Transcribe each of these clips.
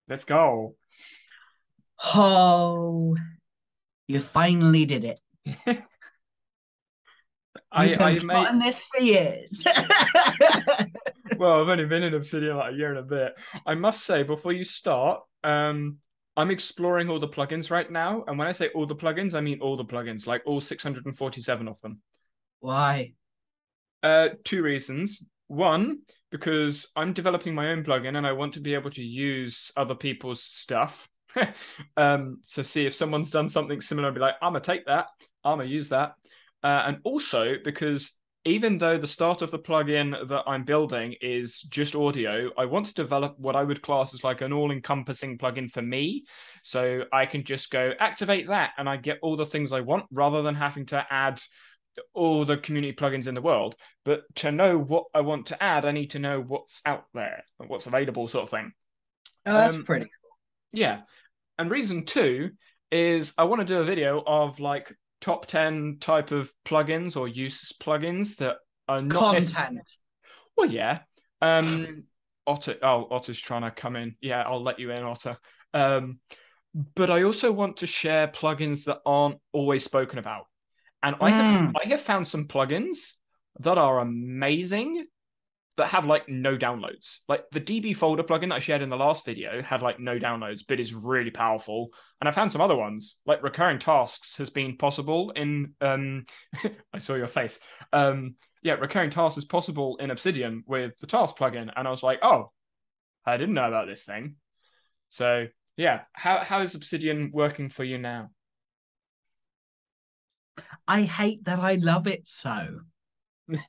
Let's go. Oh, you finally did it. You've been I made plotting this for years. well, I've only been in Obsidian like a year and a bit. I must say, before you start, I'm exploring all the plugins right now. And when I say all the plugins, I mean all the plugins, like all 647 of them. Why? Two reasons. One, because I'm developing my own plugin and I want to be able to use other people's stuff. So see if someone's done something similar, and be like, I'm gonna take that, I'm gonna use that. And also because even though the start of the plugin that I'm building is just audio, I want to develop what I would class as like an all-encompassing plugin for me. So I can just go activate that and I get all the things I want rather than having to add all the community plugins in the world. But to know what I want to add, I need to know what's out there and what's available, sort of thing. Oh, that's Um, pretty. yeah. And reason two is I want to do a video of like top 10 type of plugins or use plugins that are not necessarily. Content. Well, yeah. Otter's trying to come in. Yeah, I'll let you in, Otter. Um, but I also want to share plugins that aren't always spoken about. And I have Mm. I have found some plugins that are amazing that have like no downloads. Like the DB folder plugin that I shared in the last video had like no downloads, but is really powerful. And I found some other ones, like recurring tasks has been possible in I saw your face. Yeah, recurring tasks is possible in Obsidian with the task plugin. And I was like, oh, I didn't know about this thing. So yeah, how is Obsidian working for you now? I hate that I love it so.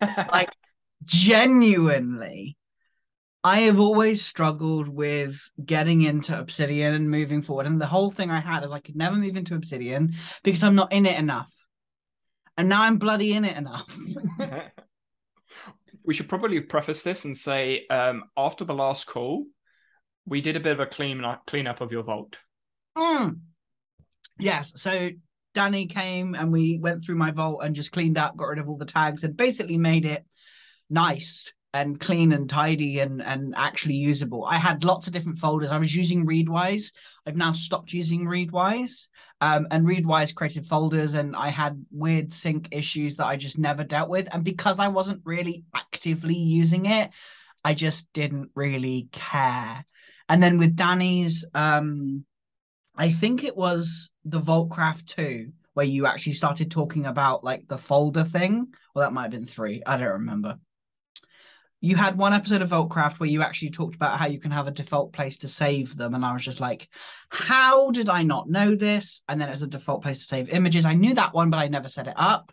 Like, genuinely, I have always struggled with getting into Obsidian and moving forward. And the whole thing I had is I could never move into Obsidian because I'm not in it enough. And now I'm bloody in it enough. We should probably preface this and say after the last call, we did a bit of a clean up of your vault. Mm. Yes. So Danny came and we went through my vault and just cleaned up, got rid of all the tags, and basically made it nice and clean and tidy and actually usable. I had lots of different folders. I was using Readwise. I've now stopped using Readwise. And Readwise created folders, and I had weird sync issues that I just never dealt with. And because I wasn't really actively using it, I just didn't really care. And then with Danny's, I think it was the Vaultcraft 2 where you actually started talking about like the folder thing. Well, that might have been 3. I don't remember. You had one episode of Vaultcraft where you actually talked about how you can have a default place to save them. And I was just like, how did I not know this? And then it's a default place to save images. I knew that one, but I never set it up.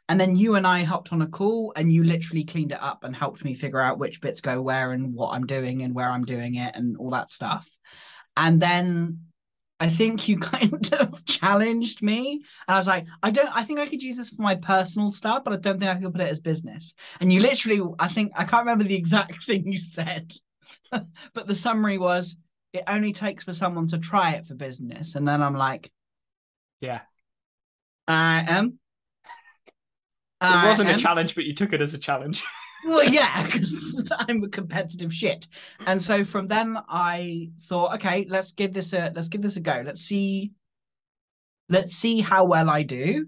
And then you and I hopped on a call and you literally cleaned it up and helped me figure out which bits go where and what I'm doing and where I'm doing it and all that stuff. And then I think you kind of challenged me. And I was like, I think I could use this for my personal stuff, but I don't think I could put it as business. And you literally, I can't remember the exact thing you said, but the summary was it only takes for someone to try it for business. And then I'm like, Yeah. I am, It I wasn't a am. challenge, but you took it as a challenge. Well, yeah, because I'm a competitive shit. And so from then I thought, okay, let's give this a go. Let's see how well I do.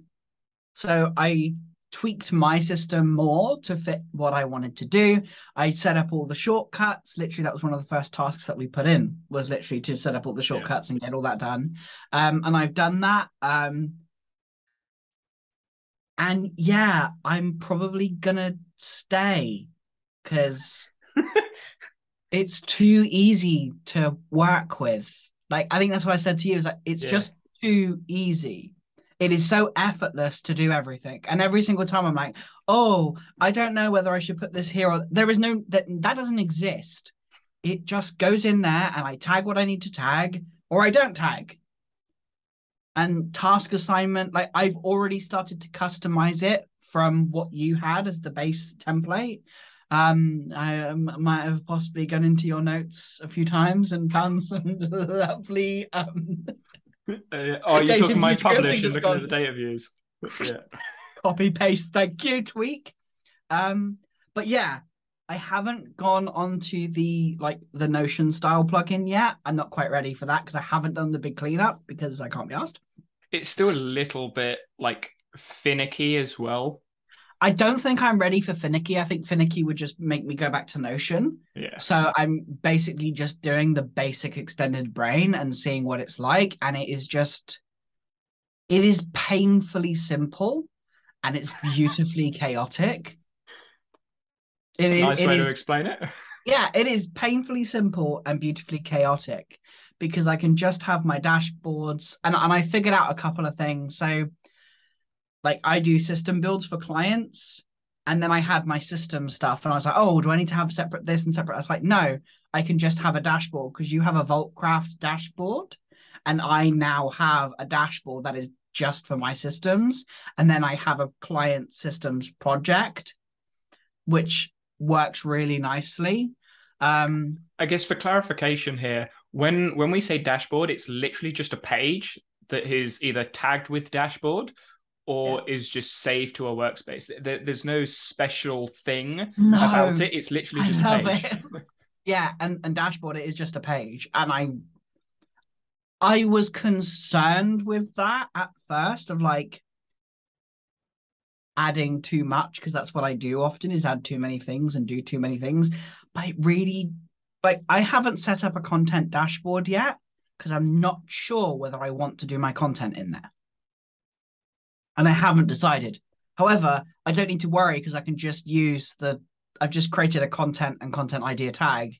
So I tweaked my system more to fit what I wanted to do. I set up all the shortcuts. Literally, that was one of the first tasks that we put in, was literally to set up all the Yeah. shortcuts and get all that done. And I've done that. And yeah, I'm probably gonna stay because it's too easy to work with. Like, I think that's what I said to you, is like it's Yeah. just too easy. It is so effortless to do everything. And every single time I'm like, oh, I don't know whether I should put this here or there is no that doesn't exist. It just goes in there and I tag what I need to tag or I don't tag. And task assignment, like I've already started to customize it from what you had as the base template. I might have possibly gone into your notes a few times and found some lovely Oh, you're data talking my view scripts and publish and just looking at gone the data views. Yeah. copy paste. Thank you, tweak. Um, but yeah, I haven't gone onto the the Notion style plugin yet. I'm not quite ready for that because I haven't done the big cleanup because I can't be asked. It's still a little bit like finicky as well. I don't think I'm ready for finicky. I think finicky would just make me go back to Notion. Yeah. So I'm basically just doing the basic extended brain and seeing what it's like. And it is painfully simple and it's beautifully chaotic. It's a nice It way to is, explain it. yeah, it is painfully simple and beautifully chaotic because I can just have my dashboards and I figured out a couple of things. So like I do system builds for clients, and then I had my system stuff, and I was like, oh, do I need to have separate this and separate? I was like, no, I can just have a dashboard because you have a Vaultcraft dashboard, and I now have a dashboard that is just for my systems, and then I have a client systems project, which works really nicely. I guess for clarification here, when we say dashboard, it's literally just a page that is either tagged with dashboard Yeah. or is just saved to a workspace. There's no special thing about No, it. It's literally I just a love page. it. Yeah, and dashboard it is just a page, and I was concerned with that at first of like adding too much because that's what I do often is add too many things and do too many things. But it really like I haven't set up a content dashboard yet because I'm not sure whether I want to do my content in there. And I haven't decided. However, I don't need to worry because I can just use I've just created a content and content idea tag.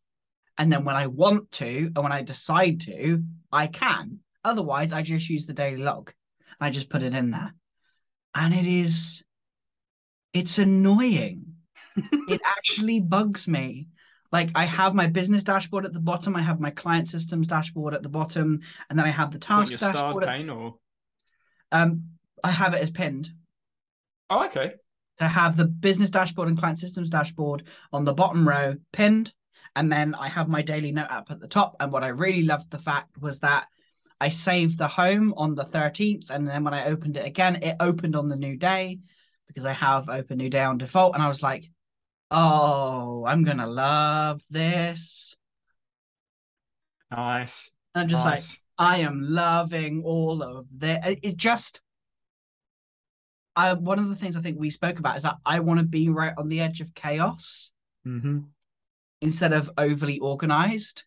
And then when I want to, and when I decide to, I can. Otherwise, I just use the daily log and I just put it in there. And it's annoying. It actually bugs me. Like I have my business dashboard at the bottom, I have my client systems dashboard at the bottom, and then I have the When task you're starred dashboard. pane or Um, I have it as pinned. oh, okay. To have the business dashboard and client systems dashboard on the bottom row pinned. And then I have my daily note app at the top. And what I really loved the fact was that I saved the home on the 13th. And then when I opened it again, it opened on the new day because I have open new day on default. And I was like, oh, I'm going to love this. Nice. And I'm just like, Nice. I am loving all of this. It just, one of the things I think we spoke about is that I want to be right on the edge of chaos instead of overly organized.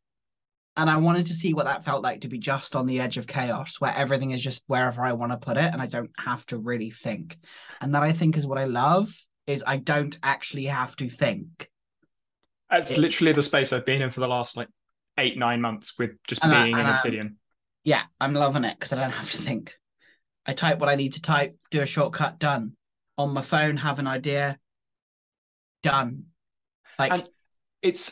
And I wanted to see what that felt like to be just on the edge of chaos, where everything is just wherever I want to put it, and I don't have to really think. And that I think is what I love is I don't actually have to think. That's It, literally the space I've been in for the last like 8, 9 months with just being in Obsidian. Yeah, I'm loving it because I don't have to think. I type what I need to type, do a shortcut, done. On my phone, have an idea, done. Like, And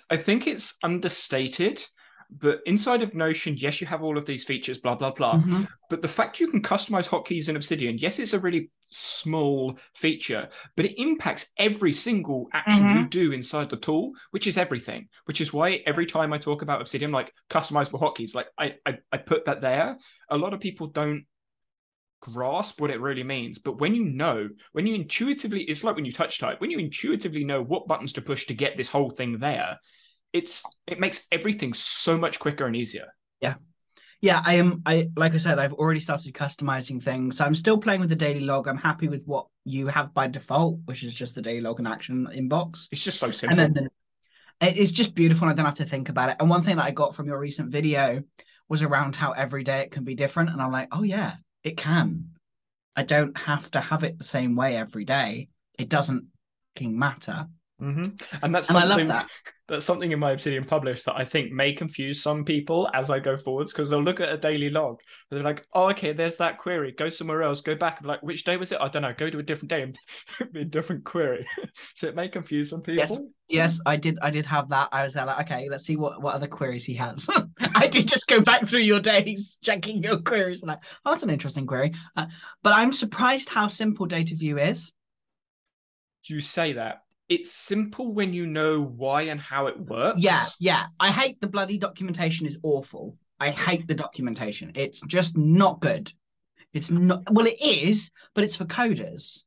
I think it's understated, but inside of Notion, yes, you have all of these features, blah, blah, blah. mhm. But the fact you can customize hotkeys in Obsidian, yes, it's a really small feature, but it impacts every single action you do inside the tool, which is everything. Which is why every time I talk about Obsidian, like customizable hotkeys, like I put that there. A lot of people don't grasp what it really means. But when when you intuitively, it's like when you touch type, when you intuitively know what buttons to push to get this whole thing there, it makes everything so much quicker and easier. Yeah. Yeah, I like I said, I've already started customizing things. So I'm still playing with the daily log. I'm happy with what you have by default, which is just the daily log and action inbox. It's just so And simple. then it's just beautiful and I don't have to think about it. And one thing that I got from your recent video was around how every day it can be different. And I'm like, oh yeah, it can. I don't have to have it the same way every day. It doesn't fucking matter. And that's And I love something that. that's something in my Obsidian publish that I think may confuse some people as I go forwards because they'll look at a daily log and they're like, oh, okay, there's that query. Go somewhere else. Go back. I'm like, which day was it? I don't know. Go to a different day and be a different query. So it may confuse some Yes, people. yes, I did have that. I was there like, okay, let's see what other queries he has. I did just go back through your days, checking your queries, and like, oh, that's an interesting query. But I'm surprised how simple data view is. You say that. It's simple when you know why and how it Yeah, works. yeah. I hate the bloody documentation is awful. I hate the documentation. It's just not good. It's not well, it is, but it's for coders.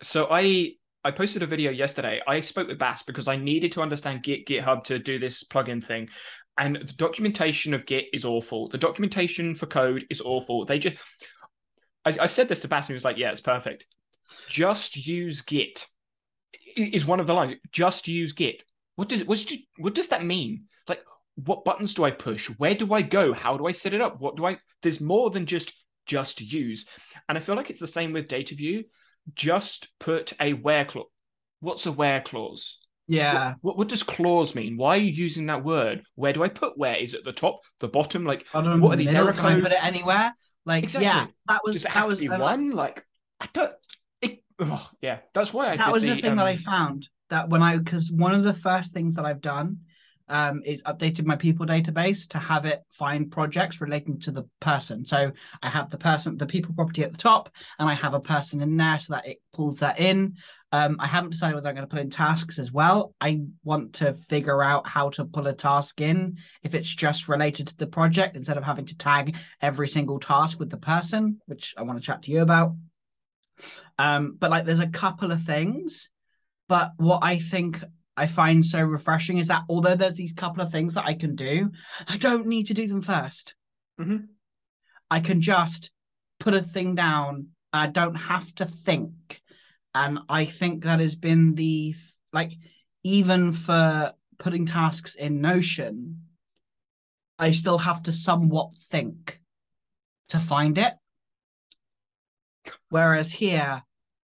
So I I posted a video yesterday. I spoke with Bass because I needed to understand GitHub to do this plugin thing. And the documentation of Git is awful. The documentation for code is awful. I said this to Bass and he was like, yeah, it's perfect. Just use Git is one of the lines. Just use Git. What does that mean? Like, what buttons do I push? Where do I go? How do I set it up? There's more than just use. And I feel like it's the same with data view. Just put a where clause. What's a where clause? Yeah. What does clause mean? Why are you using that word? Where do I put where? Is it the top, the bottom? Like, what are these middle, error can I codes? put it anywhere? Like, exactly. yeah, Does it have to be one? Like, I don't. Yeah, that's why that was the thing that I found that because one of the first things that I've done is updated my people database to have it find projects relating to the person. So I have the people property at the top, and I have a person in there so that it pulls that in. I haven't decided whether I'm going to put in tasks as well. I want to figure out how to pull a task in if it's just related to the project instead of having to tag every single task with the person, which I want to chat to you about. But like there's a couple of things, but what I think I find so refreshing is that although there's these couple of things that I can do, I don't need to do them first. Mm-hmm. I can just put a thing down. I don't have to think. And I think that has been even for putting tasks in Notion, I still have to somewhat think to find it. Whereas here,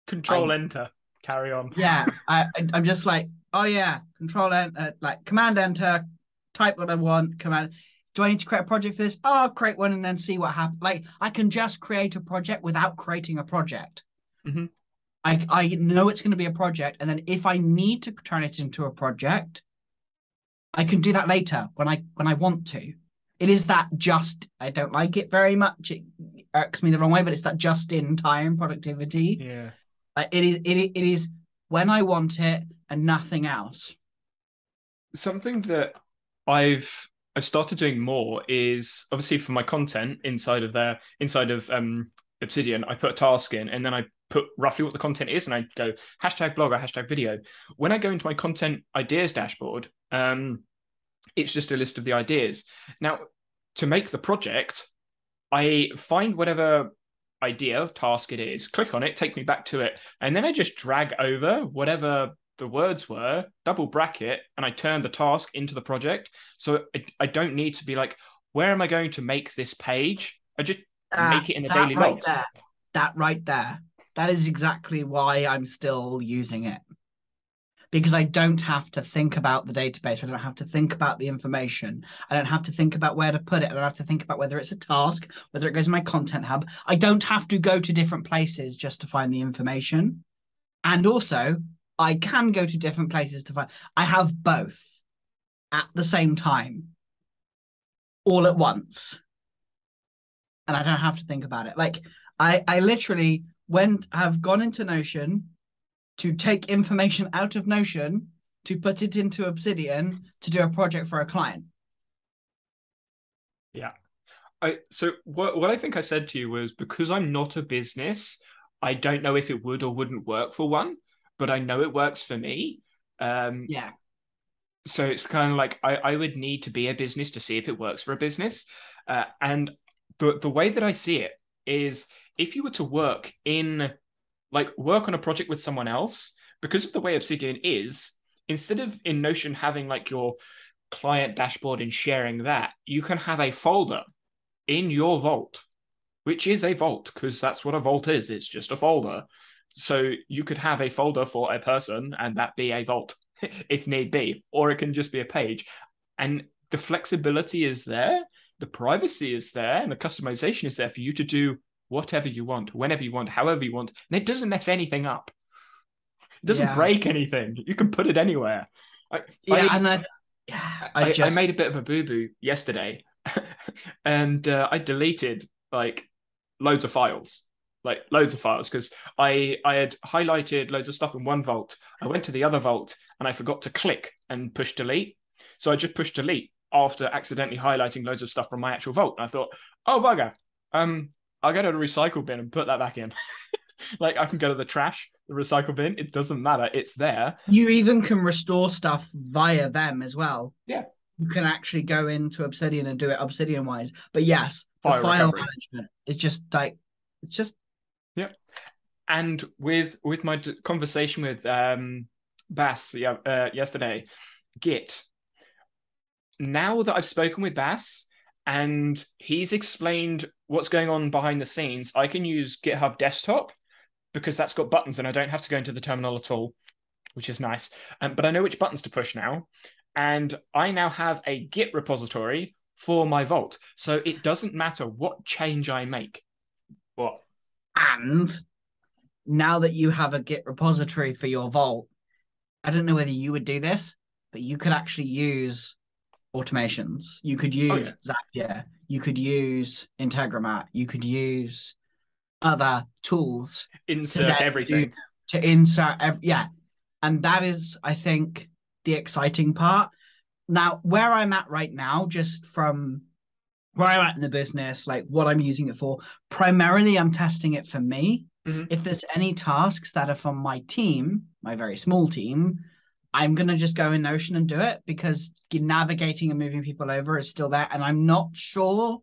Control Enter, carry on. Yeah, I'm just like, oh yeah, Control Enter, like Command Enter, type what I want. Command. Do I need to create a project for this? Oh, I'll create one and then see what happens. Like I can just create a project without creating a project. Mm-hmm. I know it's going to be a project, and then if I need to turn it into a project, I can do that later when I want to. It is that I don't like it very much. It irks me the wrong way, but it's that just in time productivity. Yeah. It is when I want it and nothing else. Something that I've started doing more is obviously for my content inside of Obsidian, I put a task in and then I put roughly what the content is and I go #blog or #video. When I go into my content ideas dashboard, it's just a list of the ideas. Now, to make the project, I find whatever idea, task it is, click on it, take me back to it, and then I just drag over whatever the words were, double bracket, and I turn the task into the project. So I don't need to be like, where am I going to make this page? I just make it in a daily log. That right there. That is exactly why I'm still using it. Because I don't have to think about the database. I don't have to think about the information. I don't have to think about where to put it. I don't have to think about whether it's a task, whether it goes in my content hub. I don't have to go to different places just to find the information. And also, I can go to different places to find. I have both at the same time, all at once. And I don't have to think about it. Like, I literally have gone into Notion to take information out of Notion to put it into Obsidian to do a project for a client. Yeah. So what I think I said to you was, because I'm not a business, I don't know if it would or wouldn't work for one, but I know it works for me. Yeah. So it's kind of like I would need to be a business to see if it works for a business. And the way that I see it is, if you were to work on a project with someone else, because of the way Obsidian is, instead of in Notion having like your client dashboard and sharing that, you can have a folder in your vault, which is a vault, because that's what a vault is. It's just a folder. So you could have a folder for a person and that be a vault if need be, or it can just be a page. And the flexibility is there, the privacy is there, and the customization is there for you to do whatever you want, whenever you want, however you want. And it doesn't mess anything up. It doesn't break anything. You can put it anywhere. I made a bit of a boo-boo yesterday and I deleted like loads of files, because I had highlighted loads of stuff in one vault. I went to the other vault and I forgot to click and push delete. So I just pushed delete after accidentally highlighting loads of stuff from my actual vault. And I thought, oh, bugger. I'll go to the recycle bin and put that back in. Like, I can go to the trash the recycle bin. It doesn't matter. It's there. You even can restore stuff via them as well. Yeah. You can actually go into Obsidian and do it Obsidian wise. But yes, the File file recovery. management is just like, it's just, Yeah. And with my conversation with Bass yesterday, Git. Now that I've spoken with Bass and he's explained what's going on behind the scenes, I can use GitHub Desktop because that's got buttons and I don't have to go into the terminal at all, which is nice. But I know which buttons to push now. And I now have a Git repository for my Vault. So it doesn't matter what change I make. What? and now that you have a Git repository for your Vault, I don't know whether you would do this, but you could actually use automations. You could use Zapier. You could use Integromat. You could use other tools Insert everything. To insert, yeah. And that is, I think, the exciting part. Now, where I'm at right now, just from where I'm at in the business, like what I'm using it for, primarily I'm testing it for me. Mm-hmm. If there's any tasks that are from my team, my very small team, I'm going to just go in Notion and do it because navigating and moving people over is still there. And I'm not sure,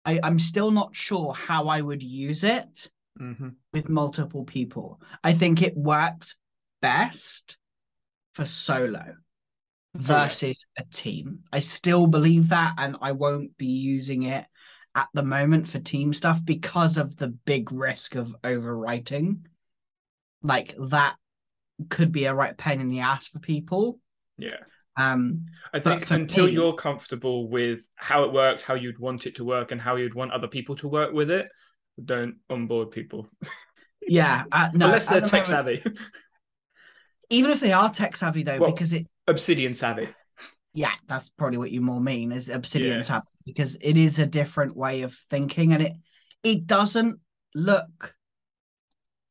I'm still not sure how I would use it with multiple people. I think it works best for solo versus a team. I still believe that, and I won't be using it at the moment for team stuff because of the big risk of overwriting. Like that could be a right pain in the ass for people. Yeah. I think until you're comfortable with how it works, how you'd want it to work, and how you'd want other people to work with it, don't onboard people. Yeah, no, unless they're tech savvy. Even if they are tech savvy, though, because it Obsidian savvy. Yeah, that's probably what you more mean is Obsidian savvy, because it is a different way of thinking, and it doesn't look.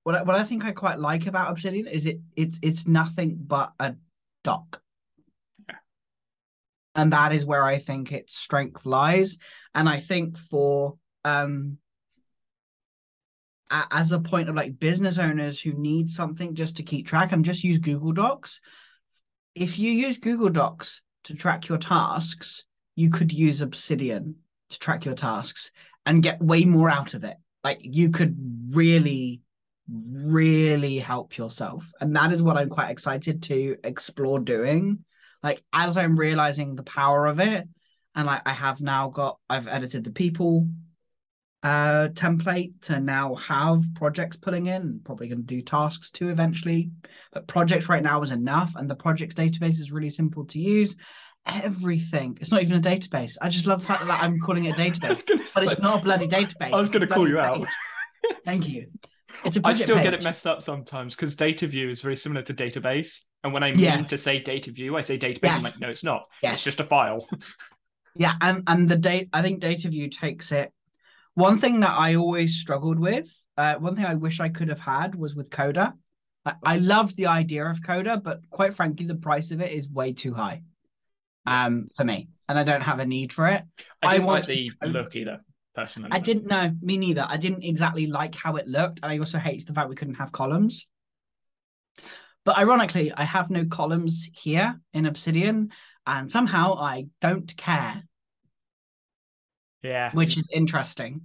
What I think I quite like about Obsidian is it's nothing but a doc. And that is where I think its strength lies. And I think for as a point of like business owners who need something just to keep track and just use Google Docs. If you use Google Docs to track your tasks, you could use Obsidian to track your tasks and get way more out of it. Like you could really, really help yourself. And that is what I'm quite excited to explore doing. Like as I'm realizing the power of it, and like I've edited the people template to now have projects pulling in, probably going to do tasks too eventually, but projects right now is enough, and the projects database is really simple to use. Everything, it's not even a database. I just love the fact that I'm calling it a database, but it's not a bloody database. I was going to call you out. Thank you. I still get it messed up sometimes because data view is very similar to database, and when I mean to say data view, I say database. Yes. I'm like, no, it's not. Yes. It's just a file. Yeah, and I think data view takes it. One thing that I always struggled with, one thing I wish I could have had was with Coda. I loved the idea of Coda, but quite frankly, the price of it is way too high for me, and I don't have a need for it. I didn't like the look either, personally. I didn't know, me neither. I didn't exactly like how it looked, and I also hated the fact we couldn't have columns. But ironically, I have no columns here in Obsidian, and somehow I don't care. Yeah. Which is interesting.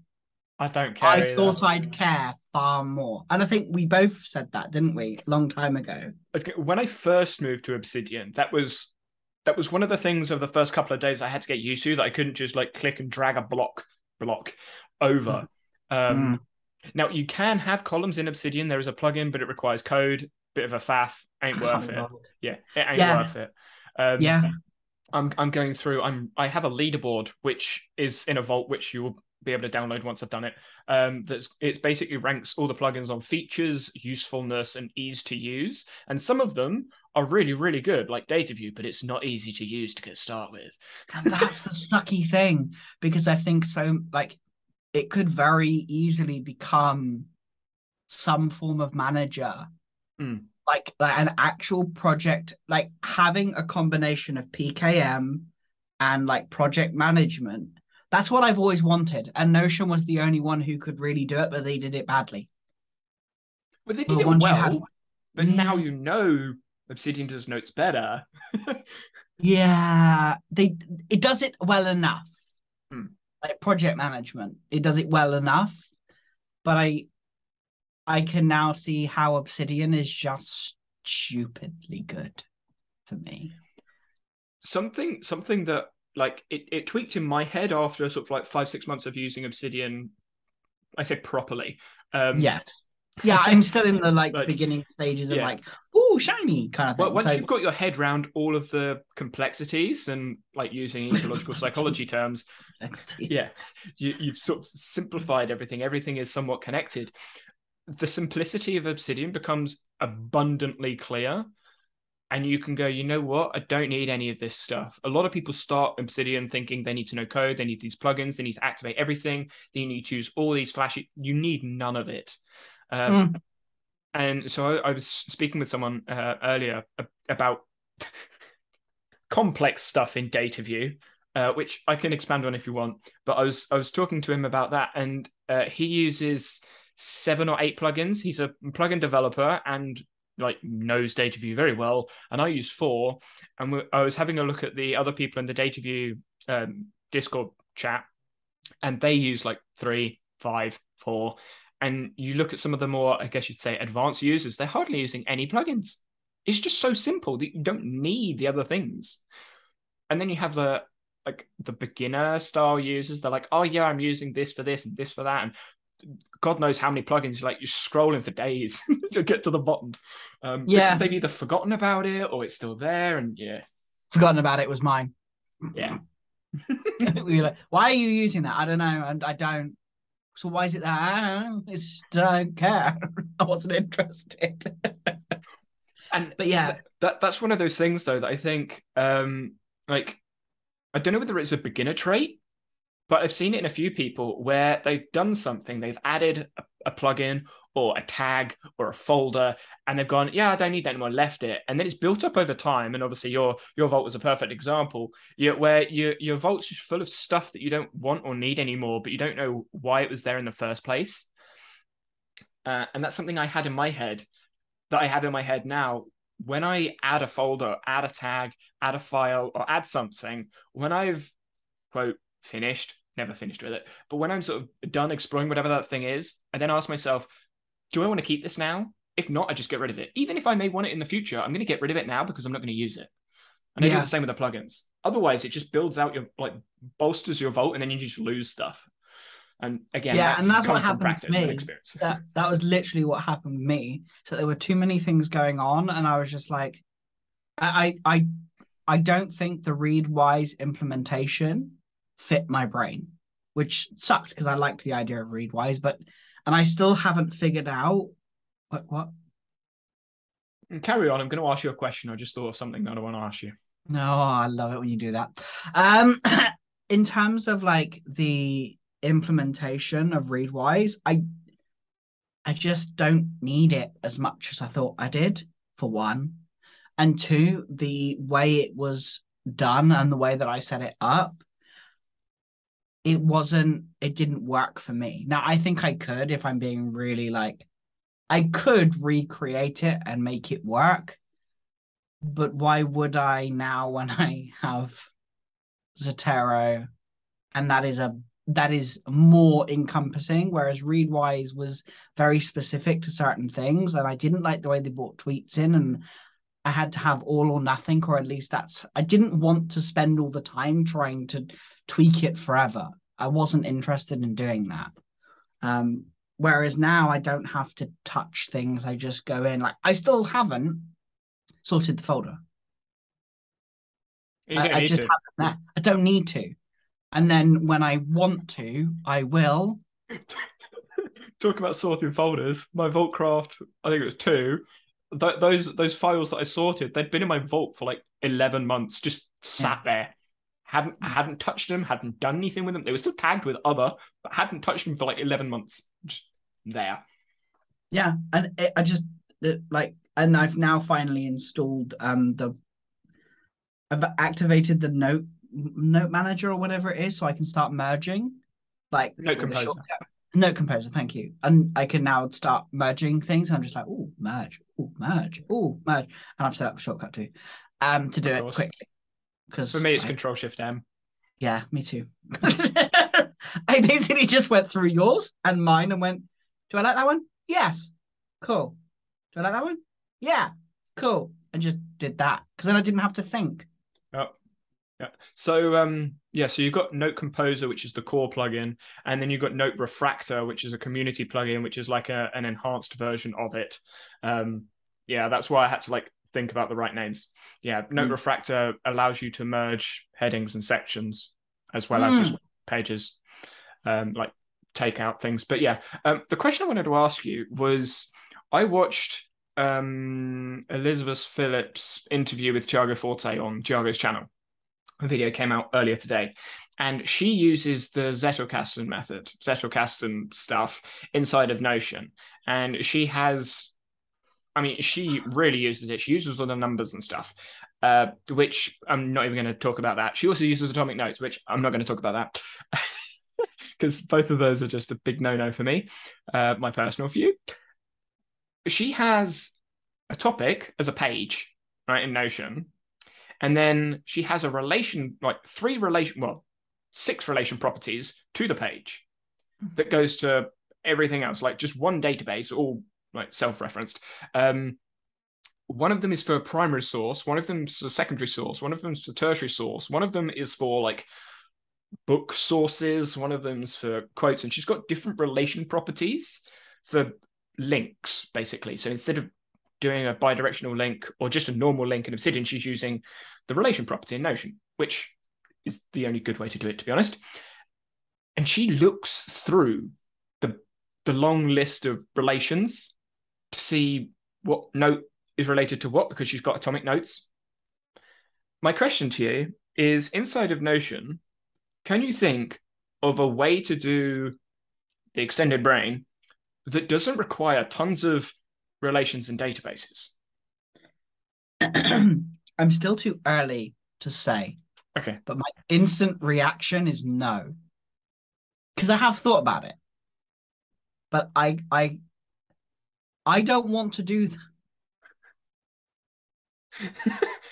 I don't care. I thought I'd care far more. And I think we both said that, didn't we? A long time ago. When I first moved to Obsidian, that was one of the things of the first couple of days I had to get used to, that I couldn't just like click and drag a block over. Now you can have columns in Obsidian. There is a plugin, but it requires code. Bit of a faff. Ain't worth it. Yeah, it ain't worth it. I'm going through. I have a leaderboard which is in a vault, which you will be able to download once I've done it. It basically ranks all the plugins on features, usefulness, and ease to use. And some of them are really, really good, like Data View, but it's not easy to use to get started with. And that's the sucky thing, because I think so. Like, it could very easily become some form of manager. Like an actual project, like having a combination of PKM and like project management. That's what I've always wanted. And Notion was the only one who could really do it, but they did it badly. But they did But it once you had, well. But now yeah, you know Obsidian does notes better. yeah, it does it well enough. Hmm. Like project management, it does it well enough. But I can now see how Obsidian is just stupidly good for me. Something that like it tweaked in my head after sort of like 5 6 months of using Obsidian. I said properly. Um, Yeah. Yeah, I'm still in the like like beginning stages of yeah. like, oh, shiny kind of Well, thing. once So you've got your head around all of the complexities and like using ecological psychology terms, yeah, you've sort of simplified everything. Everything is somewhat connected. The simplicity of Obsidian becomes abundantly clear. And you can go, you know what? I don't need any of this stuff. A lot of people start Obsidian thinking they need to know code, they need these plugins, they need to activate everything, they need to use all these flashy. You need none of it. Um, mm, and so I was speaking with someone earlier about complex stuff in data view, which I can expand on if you want. But I was talking to him about that, and he uses 7 or 8 plugins. He's a plugin developer and like knows data view very well, and I use 4. And I was having a look at the other people in the data view Discord chat, and they use like 3, 5, 4. And you look at some of the more, I guess you'd say, advanced users, they're hardly using any plugins. It's just so simple that you don't need the other things. And then you have the beginner style users. They're like, oh yeah, I'm using this for this and this for that, and God knows how many plugins. You're scrolling for days to get to the bottom, because yeah, they've either forgotten about it or it's still there. And yeah, forgotten about it was mine. yeah. We were like, why are you using that? I don't know, and I don't. So why is it that I don't care? I wasn't interested. And But yeah, that's one of those things though that I think, like, I don't know whether it's a beginner trait, but I've seen it in a few people where they've done something, they've added a plugin or a tag or a folder, and they've gone, yeah, I don't need that anymore, left it, and then it's built up over time. And obviously, your vault was a perfect example, where your vault's just full of stuff that you don't want or need anymore, but you don't know why it was there in the first place. And that's something I had in my head that I have in my head now. When I add a folder, add a tag, add a file, or add something, when I've quote finished, never finished with it, but when I'm sort of done exploring whatever that thing is, I then ask myself, do I want to keep this now? If not, I just get rid of it. Even if I may want it in the future, I'm going to get rid of it now because I'm not going to use it. And I do the yeah, same with the plugins. Otherwise, it just builds out your like bolsters your vault, and then you just lose stuff. And again, yeah, and that's that's what come from happened to practice and me. experience. That was literally what happened to me. So there were too many things going on, and I was just like, I don't think the Readwise implementation fit my brain, which sucked because I liked the idea of Readwise, but and I still haven't figured out what. And carry on. I'm going to ask you a question. I just thought of something that I want to ask you. No, I love it when you do that. Um, in terms of like the implementation of Readwise, I just don't need it as much as I thought I did, for one. And two, the way it was done and the way that I set it up, it didn't work for me. Now, I think I could, if I'm being really like, I could recreate it and make it work, but why would I now when I have Zotero and that is more encompassing, whereas Readwise was very specific to certain things, and I didn't like the way they brought tweets in, and I had to have all or nothing, or at least that's I didn't want to spend all the time trying to tweak it forever. I wasn't interested in doing that. Um, Whereas now I don't have to touch things. I just go in. Like I still haven't sorted the folder. You don't I need just to. haven't there. I don't need to. And then when I want to, I will. Talk about sorting folders. My Vaultcraft, I think it was 2. Those files that I sorted, they'd been in my vault for like 11 months, just Yeah. sat there. Hadn't touched them, hadn't done anything with them. They were still tagged with other, but hadn't touched them for like 11 months. Just there. Yeah. And I just like, and I've now finally installed I've activated the note manager or whatever it is, so I can start merging like Note with a composer. shortcut. Note Composer, thank you. And I can now start merging things. I'm just like, oh, merge, oh, merge, oh, merge. And I've set up a shortcut too, to do Of it course. quickly. For Because me, it's Control Shift M. yeah, me too. I basically just went through yours and mine and went, do I like that one? Yes. Cool. Do I like that one? Yeah. Cool. And just did that. Because then I didn't have to think. Oh, yeah. So so you've got Note Composer, which is the core plugin, and then you've got Note Refractor, which is a community plugin, which is like an enhanced version of it. That's why I had to like think about the right names. Yeah, Note Refractor allows you to merge headings and sections as well as just pages, like take out things. But yeah, the question I wanted to ask you was, I watched Elizabeth Phillips' interview with Tiago Forte on Tiago's channel. A video came out earlier today, and she uses the Zettelkasten method, Zettelkasten stuff inside of Notion. And she really uses it. She uses all the numbers and stuff, which I'm not even going to talk about that. She also uses atomic notes, which I'm not going to talk about that because both of those are just a big no-no for me, my personal view. She has a topic as a page, right, in Notion. And then she has six relation properties to the page that goes to everything else, like just one database, all like self-referenced. One of them is for a primary source, one of them is for a secondary source, one of them is for tertiary source, one of them is for like book sources, one of them's for quotes, and she's got different relation properties for links, basically. So instead of doing a bidirectional link or just a normal link in Obsidian, she's using the relation property in Notion, which is the only good way to do it, to be honest. And she looks through the long list of relations to see what note is related to what, because she's got atomic notes. My question to you is, inside of Notion, can you think of a way to do the extended brain that doesn't require tons of relations and databases? I'm still too early to say. Okay. But my instant reaction is no. Because I have thought about it. But I don't want to do that.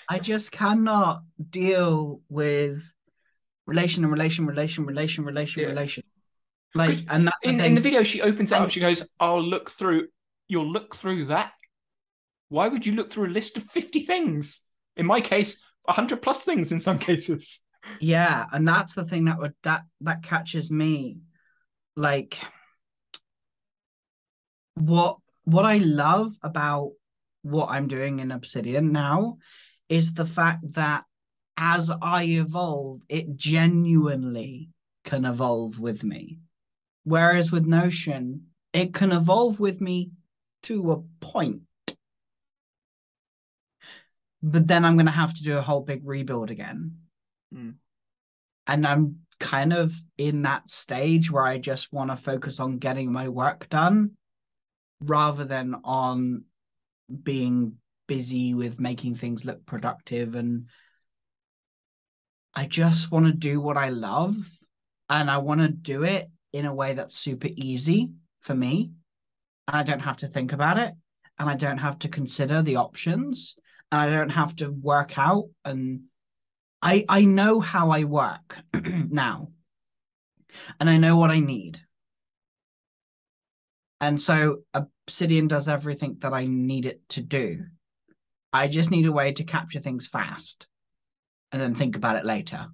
I just cannot deal with relation and relation. Like, and that's the thing. In the video, she opens it up. She goes, "I'll look through." You'll look through that. Why would you look through a list of 50 things? In my case, 100 plus things in some cases. Yeah, and that's the thing that catches me. Like, what I love about what I'm doing in Obsidian now is the fact that as I evolve, it genuinely can evolve with me. Whereas with Notion, it can evolve with me to a point. But then I'm going to have to do a whole big rebuild again. And I'm kind of in that stage where I just want to focus on getting my work done rather than on being busy with making things look productive. And I just want to do what I love, and I want to do it in a way that's super easy for me. And I don't have to think about it, and I don't have to consider the options, and I don't have to work out. And I know how I work now, and I know what I need. And so Obsidian does everything that I need it to do. I just need a way to capture things fast and then think about it later.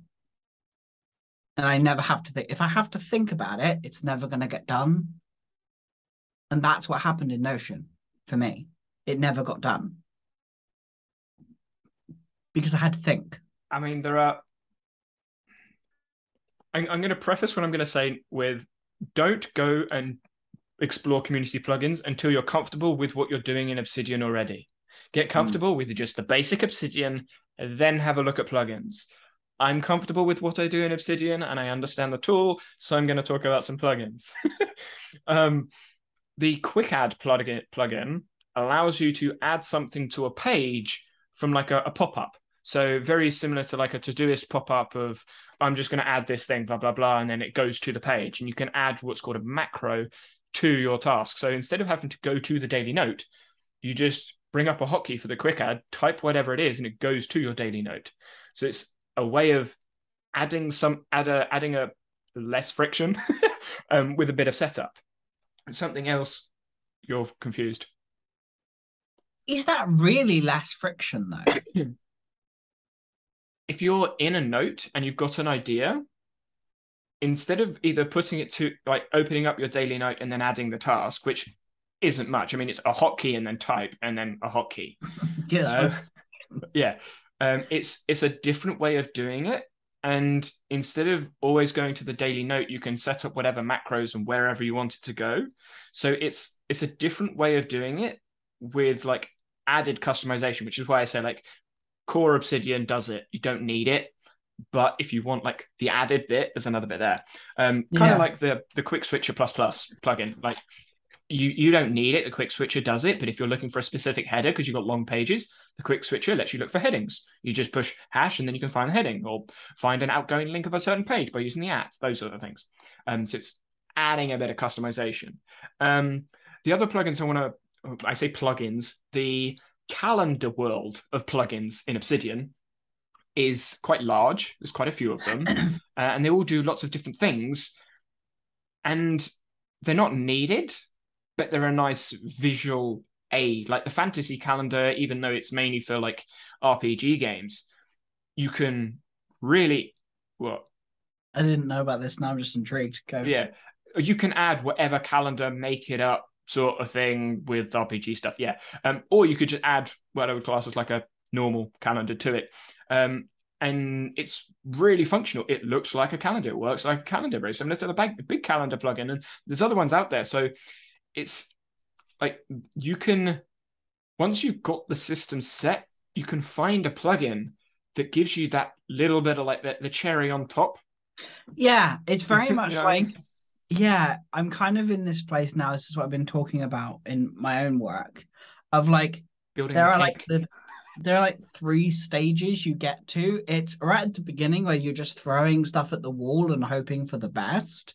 And I never have to think. If I have to think about it, it's never going to get done. And that's what happened in Notion for me. It never got done because I had to think. I mean, I'm going to preface what I'm going to say with, don't go and explore community plugins until you're comfortable with what you're doing in Obsidian already. Get comfortable with just the basic Obsidian, and then have a look at plugins. I'm comfortable with what I do in Obsidian, and I understand the tool, so I'm going to talk about some plugins. The Quick Add plugin allows you to add something to a page from like a pop-up. So very similar to like a Todoist pop-up of I'm just going to add this thing, blah, blah, blah, and then it goes to the page. And you can add what's called a macro to your task. So instead of having to go to the daily note, you just bring up a hotkey for the quick add, type whatever it is, and it goes to your daily note. So it's a way of adding a less friction with a bit of setup. Something else, you're confused. Is that really less friction though? If you're in a note and you've got an idea, instead of either putting it to like opening up your daily note and then adding the task, which isn't much. I mean, it's a hotkey and then type and then a hotkey. Yeah. It's a different way of doing it. And instead of always going to the daily note, you can set up whatever macros and wherever you want it to go. So it's a different way of doing it with like added customization, which is why I say like core Obsidian does it. You don't need it. But if you want like the added bit, there's another bit there. Kind of like the quick switcher plus plugin. Like you don't need it. The quick switcher does it. But if you're looking for a specific header because you've got long pages, the quick switcher lets you look for headings. You just push hash and then you can find a heading or find an outgoing link of a certain page by using the at, those sort of things. So it's adding a bit of customization. The other plugins I say plugins, the calendar world of plugins in Obsidian is quite large. There's quite a few of them, and they all do lots of different things. And they're not needed, but they're a nice visual aid. Like the fantasy calendar, even though it's mainly for like RPG games, you can really I didn't know about this. Now I'm just intrigued. Go. Yeah, you can add whatever calendar, make it up sort of thing with RPG stuff. Yeah, or you could just add what I would class as like a normal calendar to it. And it's really functional. It looks like a calendar. It works like a calendar, very similar to the big calendar plugin. And there's other ones out there. So it's like you can, once you've got the system set, you can find a plugin that gives you that little bit of like the cherry on top. Yeah, it's very much You know like, what I mean? yeah, I'm kind of in this place now. This is what I've been talking about in my own work of like, Building there the are cake. there are like 3 stages you get to. It's right at the beginning where you're just throwing stuff at the wall and hoping for the best.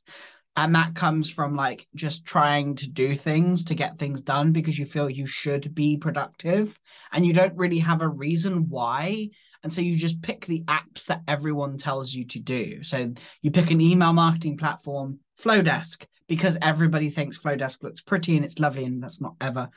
And that comes from like just trying to do things to get things done because you feel you should be productive and you don't really have a reason why. And so you just pick the apps that everyone tells you to do. So you pick an email marketing platform, Flowdesk, because everybody thinks Flowdesk looks pretty and it's lovely. And that's not ever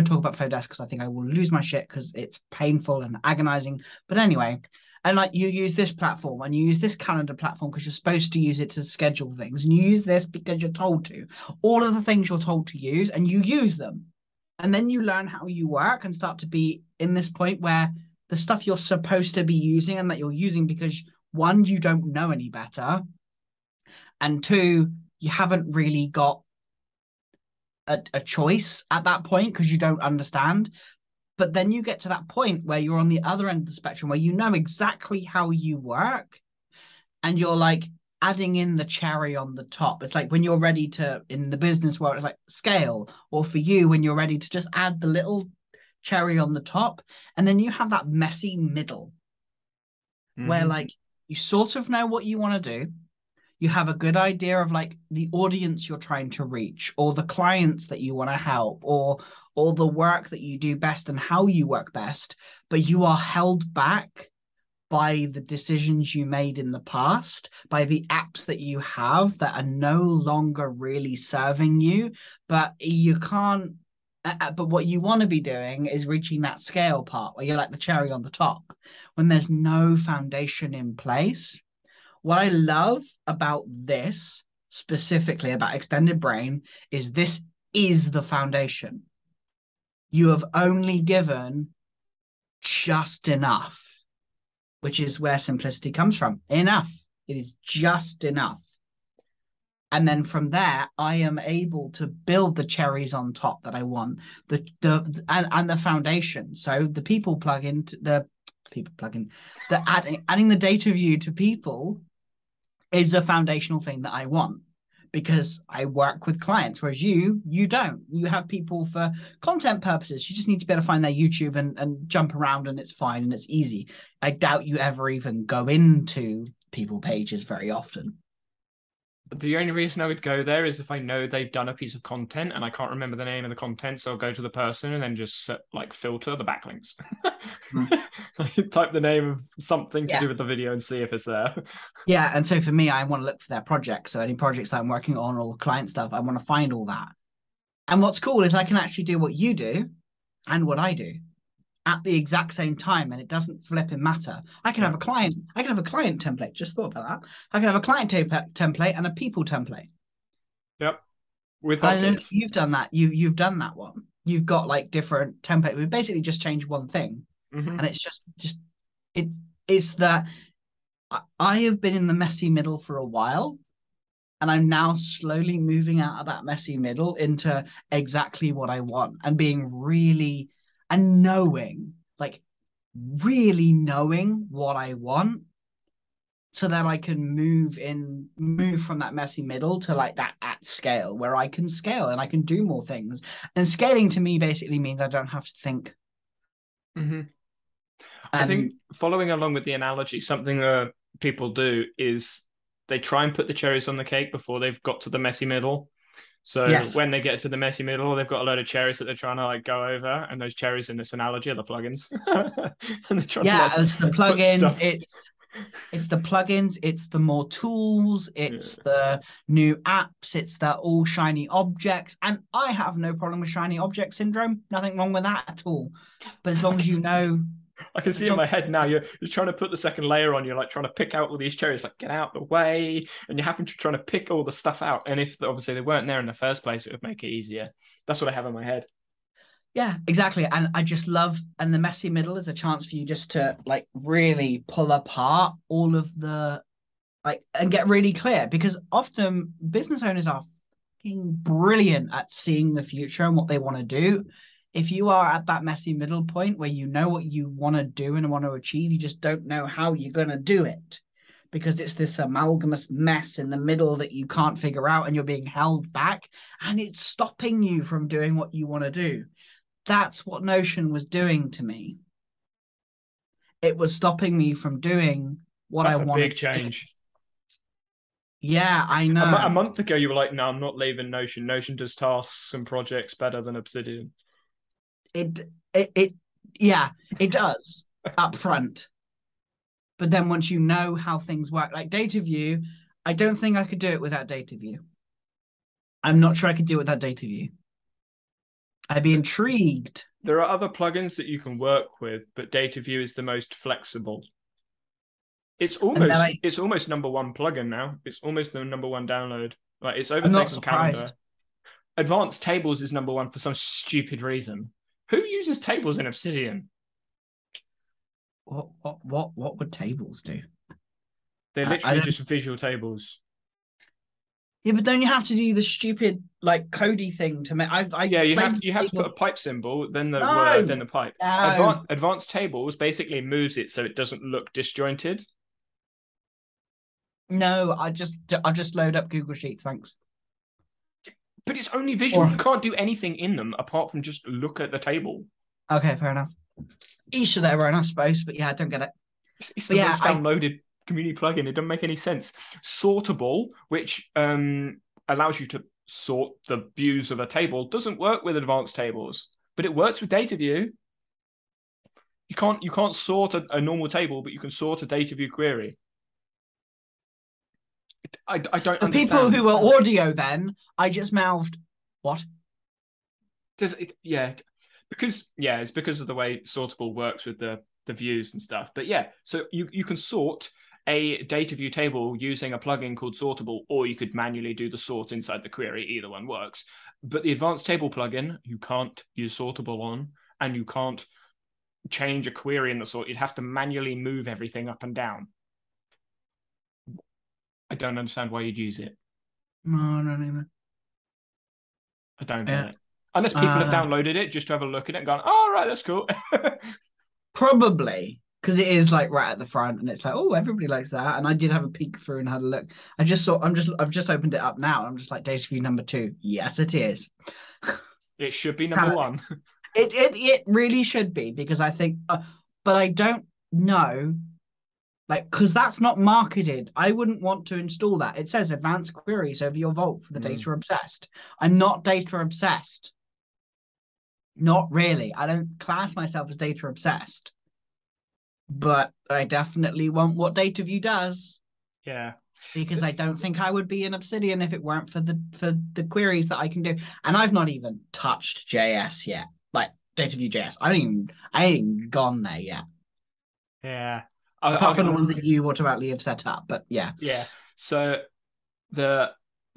talk about Flowdesk because I think I will lose my shit because it's painful and agonizing. But anyway, and like you use this platform and you use this calendar platform because you're supposed to use it to schedule things, and you use this because you're told to. All of the things you're told to use, and you use them. And then you learn how you work and start to be in this point where the stuff you're supposed to be using and that you're using because one, you don't know any better, and two, you haven't really got a choice at that point because you don't understand. But then you get to that point where you're on the other end of the spectrum where you know exactly how you work and you're like adding in the cherry on the top. It's like when you're ready to, in the business world, it's like scale, or for you, when you're ready to just add the little cherry on the top. And then you have that messy middle where like you sort of know what you want to do. You have a good idea of like the audience you're trying to reach or the clients that you want to help or the work that you do best and how you work best, but you are held back by the decisions you made in the past, by the apps that you have that are no longer really serving you, but you can't. But what you want to be doing is reaching that scale part where you're like the cherry on the top when there's no foundation in place. What I love about this, specifically about Extended Brain, is this is the foundation. You have only given just enough, which is where simplicity comes from. Enough. It is just enough. And then from there, I am able to build the cherries on top that I want, and the foundation. So the people plugin, adding the data view to people is a foundational thing that I want because I work with clients, whereas you don't. You have people for content purposes. You just need to be able to find their YouTube and jump around, and it's fine and it's easy. I doubt you ever even go into people pages very often. The only reason I would go there is if I know they've done a piece of content and I can't remember the name of the content, so I'll go to the person and then just like filter the backlinks. Type the name of something to do with the video and see if it's there. Yeah, and so for me, I want to look for their projects. So any projects that I'm working on or client stuff, I want to find all that. And what's cool is I can actually do what you do and what I do at the exact same time, and it doesn't flip and matter. I can have a client template. Just thought about that. I can have a client template and a people template. Yep. With I know you've done that. You've done that one. You've got like different templates. We basically just changed one thing, and it's just it's that I have been in the messy middle for a while, and I'm now slowly moving out of that messy middle into exactly what I want and being really and knowing, like really knowing what I want so that I can move from that messy middle to like that at scale where I can scale and I can do more things. And scaling to me basically means I don't have to think. I think following along with the analogy, something people do is they try and put the cherries on the cake before they've got to the messy middle. So when they get to the messy middle, they've got a load of cherries that they're trying to like go over, and those cherries in this analogy are the plugins. And they're trying to like it's the plugins. It's the plugins, it's the more tools, it's the new apps, it's the all shiny objects. And I have no problem with shiny object syndrome. Nothing wrong with that at all. But as long as you know, I can see in my head now, you're trying to put the second layer on, you're like trying to pick out all these cherries, like get out the way, and you're having to try to pick all the stuff out. And if obviously they weren't there in the first place, it would make it easier. That's what I have in my head. Yeah, exactly. And I just love, and the messy middle is a chance for you just to like really pull apart all of the like and get really clear, because often business owners are fucking brilliant at seeing the future and what they want to do. If you are at that messy middle point where you know what you want to do and want to achieve, you just don't know how you're going to do it because it's this amalgamous mess in the middle that you can't figure out and you're being held back and it's stopping you from doing what you want to do. That's what Notion was doing to me. It was stopping me from doing what I wanted. That's a big change. Yeah, I know. A month ago, you were like, no, I'm not leaving Notion. Notion does tasks and projects better than Obsidian. Yeah, it does up front. But then once you know how things work, like data view, I don't think I could do it without data view. I'm not sure I could do it without data view. I'd be intrigued. There are other plugins that you can work with, but data view is the most flexible. It's almost number one plugin now. It's almost the number one download. Like it's overtaken Calendar. Advanced tables is number one for some stupid reason. Who uses tables in Obsidian? What would tables do? They're literally just visual tables. Yeah, but don't you have to do the stupid like Cody thing to make? You have to put a pipe symbol, then the word, then the pipe. No. Advanced tables basically moves it so it doesn't look disjointed. No, I'll just load up Google Sheets, thanks. But it's only visual. You can't do anything in them apart from just look at the table. Okay, fair enough. Each of their own, I suppose, but yeah, I don't get it. It's the most downloaded community plugin. It doesn't make any sense. Sortable, which allows you to sort the views of a table, doesn't work with advanced tables, but it works with data view. You can't sort a normal table, but you can sort a data view query. I don't understand. People who were audio then, I just mouthed, what? It's because of the way Sortable works with the views and stuff. But yeah, so you can sort a data view table using a plugin called Sortable, or you could manually do the sort inside the query. Either one works. But the advanced table plugin, you can't use Sortable on, and you can't change a query in the sort. You'd have to manually move everything up and down. I don't understand why you'd use it. No, I don't either. I don't get it. Unless people have downloaded it just to have a look at it and gone, oh, right, that's cool. Probably. because it is like right at the front, and it's like, oh, everybody likes that. And I did have a peek through and had a look. I've just opened it up now. And I'm just like, data view number 2. Yes, it is. It should be number 1. It really should be, because I think, but I don't know, like, because that's not marketed. I wouldn't want to install that. It says advanced queries over your vault for the data obsessed. I'm not data obsessed. Not really. I don't class myself as data obsessed, but I definitely want what data view does, Yeah. because I don't think I would be in Obsidian if it weren't for the queries that I can do. And I've not even touched JS yet, like data view JS. I ain't even gone there yet. Yeah. Apart from the ones that you automatically have set up, but yeah. Yeah. So the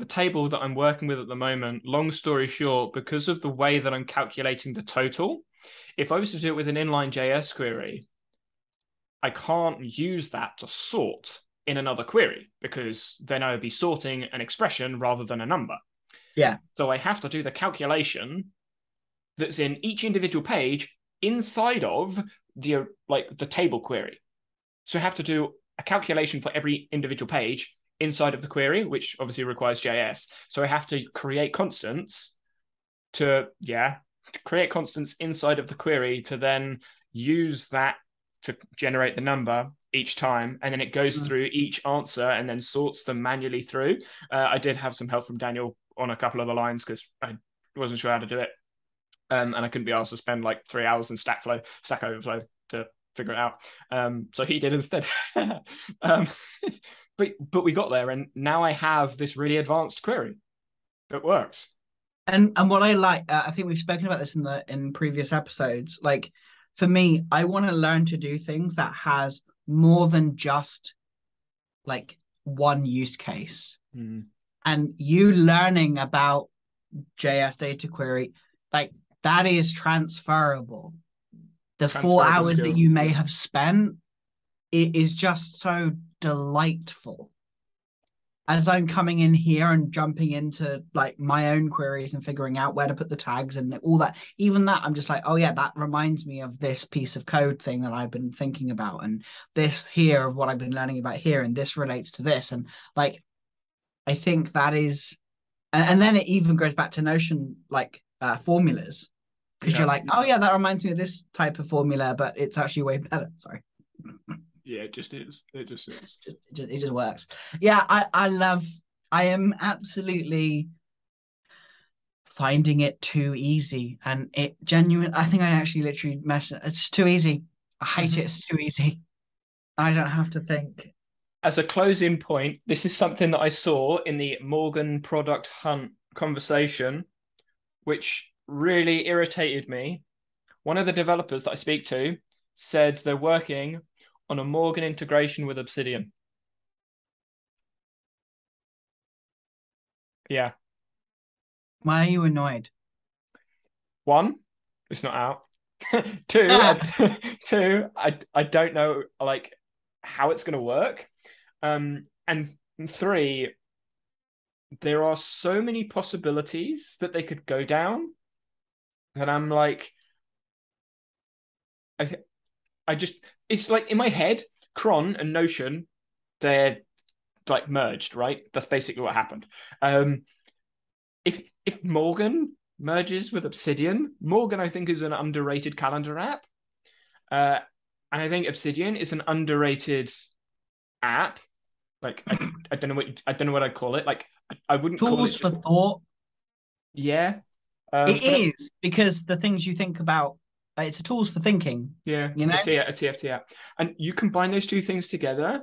table that I'm working with at the moment, long story short, because of the way that I'm calculating the total, if I was to do it with an inline JS query, I can't use that to sort in another query, because then I would be sorting an expression rather than a number. Yeah. So I have to do the calculation that's in each individual page inside of the table query. So I have to do a calculation for every individual page inside of the query, which obviously requires JS. So I have to create constants to create constants inside of the query to then use that to generate the number each time, and then it goes through each answer and then sorts them manually through. I did have some help from Daniel on a couple of the lines because I wasn't sure how to do it, and I couldn't be asked to spend like 3 hours in Stack Overflow to figure it out. So he did instead. But we got there, and now I have this really advanced query that works. And what I like, I think we've spoken about this in previous episodes. Like, for me, I want to learn to do things that has more than just like one use case. And you learning about JS data query, like, that is transferable. The 4 hours skill that you may have spent, it is just so delightful. As I'm coming in here and jumping into like my own queries and figuring out where to put the tags and all that, even that, I'm just like, oh yeah, that reminds me of this piece of code thing that I've been thinking about, and this here of what I've been learning about here, and this relates to this. And like, I think that is, and then it even goes back to Notion, like formulas, because you're like, oh yeah, that reminds me of this type of formula, but it's actually way better. Sorry. Yeah, it just is. It just is. It just works. Yeah, I am absolutely finding it too easy, and it genuine. I think I actually literally messed it. It's too easy. I hate it. It's too easy. I don't have to think. As a closing point, this is something that I saw in the Morgan product hunt conversation, which really irritated me. One of the developers that I speak to said they're working on a Morgan integration with Obsidian. Yeah. Why are you annoyed? One, it's not out. Two, I don't know like how it's going to work. And 3, there are so many possibilities that they could go down that I'm like, I just, it's like in my head, Cron and Notion, they're like merged, right? That's basically what happened. If Morgan merges with Obsidian, Morgan I think is an underrated calendar app, and I think Obsidian is an underrated app. Like I don't know what I'd call it. Like I wouldn't call it Tools for thought. Yeah, It is, because the things you think about, like, it's a tools for thinking. Yeah, you know, a TFT app, and you combine those two things together.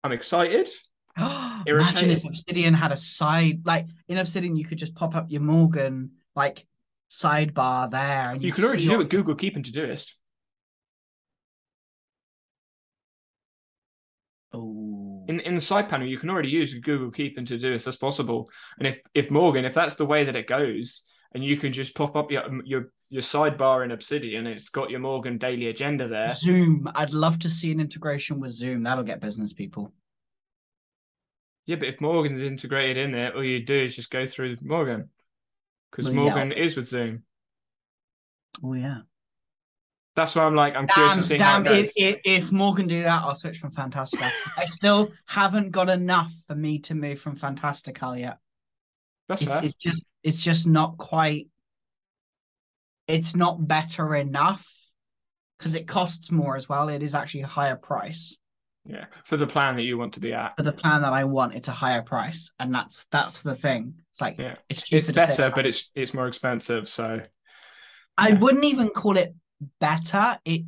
I'm excited. Imagine if Obsidian had a side, like in Obsidian, you could just pop up your Morgan like sidebar there, and you could already do it with Google Keep and Todoist. Oh, in the side panel, you can already use Google Keep and Todoist. That's possible. And if Morgan, if that's the way that it goes, and you can just pop up your sidebar in Obsidian, it's got your Morgan daily agenda there. Zoom. I'd love to see an integration with Zoom. That'll get business people. Yeah, but if Morgan's integrated in there, all you do is just go through Morgan, because Morgan is with Zoom. Oh yeah. That's why I'm like, I'm curious to see how it Damn! goes. If more can do that, I'll switch from Fantastical. I still haven't got enough for me to move from Fantastical yet. That's It's fair. it's just it's just not quite. It's not better enough because it costs more as well. It is actually a higher price Yeah, for the plan that you want to be at. for the plan that I want. It's a higher price, and that's the thing. It's like Yeah, it's it's cheaper to stay. better, but it's more expensive. So I yeah, wouldn't even call it better. It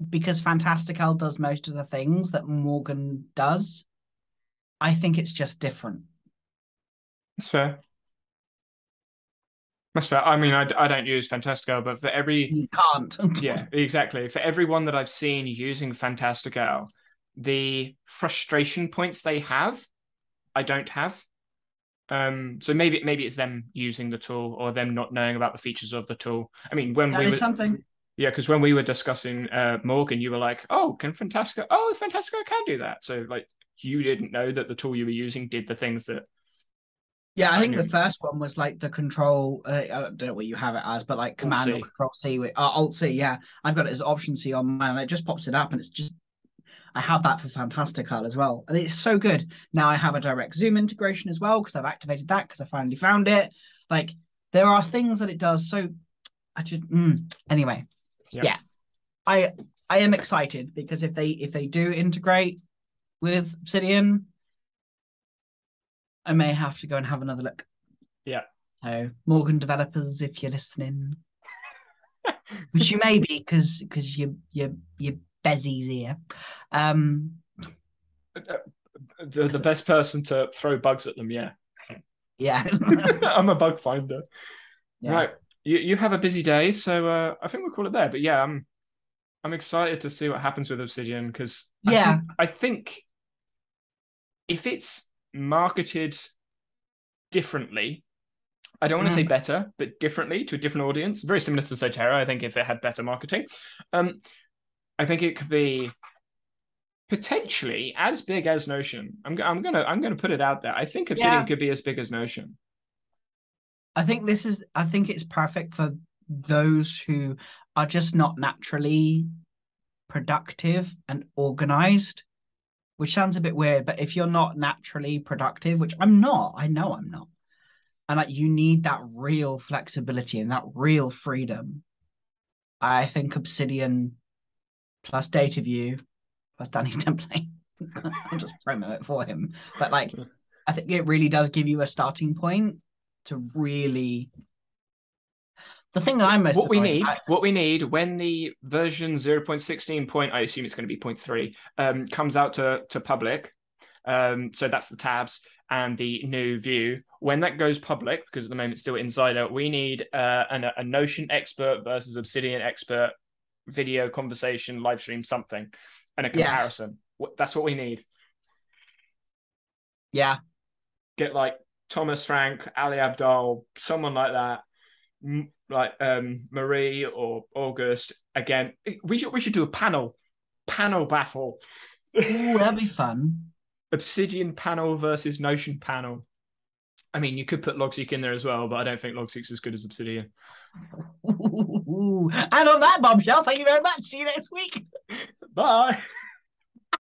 because Fantastical does most of the things that Morgan does. I think it's just different. that's fair. That's fair. I mean, I don't use Fantastical, but for every You can't. yeah, exactly. For everyone that I've seen using Fantastical, the frustration points they have, I don't have. So maybe it's them using the tool or them not knowing about the features of the tool. I mean, when That we is were something. yeah, because when we were discussing Morgan, you were like, "Oh, can Fantastica? Oh, Fantastica can do that." So like, you didn't know that the tool you were using did the things that Yeah, I I think the knew. first one was like the control. I don't know what you have it as, but like Alt Command or C. Control C with Alt C. Yeah, I've got it as Option C on mine, and it just pops it up, and it's just I have that for Fantastical as well, and it's so good. Now I have a direct zoom integration as well because I've activated that because I finally found it. Like there are things that it does. So I just anyway, Yeah, yeah, I I am excited because if they do integrate with Obsidian, I may have to go and have another look. yeah. So Morgan developers, if you're listening, which you may be because you're Bezzy's here. Um, The best person to throw bugs at them. Yeah, yeah, I'm a bug finder. yeah, Right. You have a busy day, so I think we'll call it there. But yeah, I'm excited to see what happens with Obsidian because yeah. I think if it's marketed differently, I don't want to say Mm, better, but differently to a different audience, very similar to Sotera. I think if it had better marketing, um, I think it could be potentially as big as Notion. I'm gonna put it out there. I think Obsidian yeah. could be as big as Notion. I think it's perfect for those who are just not naturally productive and organized, which sounds a bit weird, but if you're not naturally productive, which I'm not, I know I'm not, and like you need that real flexibility and that real freedom. I think Obsidian plus Data View plus Danny's template. I'm just promo it for him. But like I think it really does give you a starting point to really the thing that I'm most annoyed about. What we need when the version 0.16 point, I assume it's going to be point 0.3, comes out to public. So that's the tabs and the new view. When that goes public, because at the moment it's still insider, we need a Notion expert versus Obsidian expert video conversation, live stream, something, and a Yes. comparison. That's what we need. Yeah. Get like Thomas Frank, Ali Abdal, someone like that, like Marie or August. Again, we should do a panel battle. Ooh, that'd be fun. Obsidian panel versus Notion panel. I mean, you could put Logseek in there as well, but I don't think Logseek's as good as Obsidian. Ooh. And on that bombshell, thank you very much. See you next week. Bye.